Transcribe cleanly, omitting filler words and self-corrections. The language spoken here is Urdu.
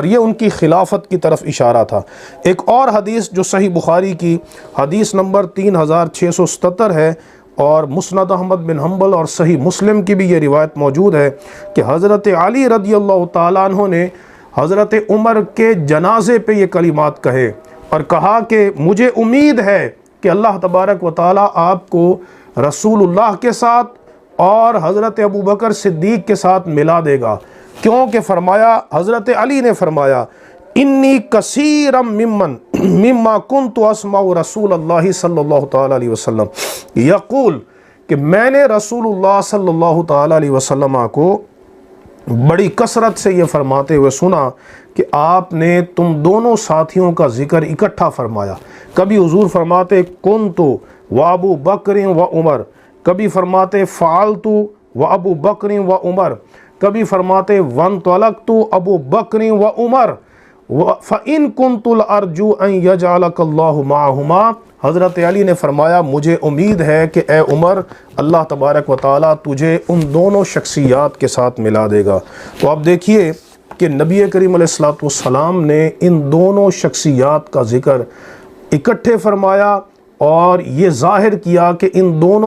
اور یہ ان کی خلافت کی طرف اشارہ تھا۔ ایک اور حدیث جو صحیح بخاری کی حدیث نمبر 3677 ہے، اور مسند احمد بن حنبل اور صحیح مسلم کی بھی یہ روایت موجود ہے کہ حضرت علی رضی اللہ تعالیٰ عنہ نے حضرت عمر کے جنازے پہ یہ کلمات کہے اور کہا کہ مجھے امید ہے کہ اللہ تبارک و تعالیٰ آپ کو رسول اللہ کے ساتھ اور حضرت ابوبکر صدیق کے ساتھ ملا دے گا، کیونکہ فرمایا، حضرت علی نے فرمایا، انی کثیرم مما کنت اسمع رسول اللہ صلی اللہ تعالیٰ علیہ وسلم یقول، کہ میں نے رسول اللہ صلی اللہ تعالیٰ علیہ وسلم کو بڑی کثرت سے یہ فرماتے ہوئے سنا کہ آپ نے تم دونوں ساتھیوں کا ذکر اکٹھا فرمایا۔ کبھی حضور فرماتے کنت و ابو بکر و عمر، کبھی فرماتے فعلت و ابو بکر و عمر، کبھی فرماتے وانطلقت ابو بکر و عمر فَإِن كُنْتُ لَأَرْجُو أَن يَجْعَلَكَ اللَّهُ مَعَهُمَا۔ حضرت علی نے فرمایا مجھے امید ہے کہ اے عمر اللہ تبارک و تعالیٰ تجھے ان دونوں شخصیات کے ساتھ ملا دے گا۔ تو آپ دیکھیے کہ نبی کریم علیہ السلام نے ان دونوں شخصیات کا ذکر اکٹھے فرمایا اور یہ ظاہر کیا کہ ان دونوں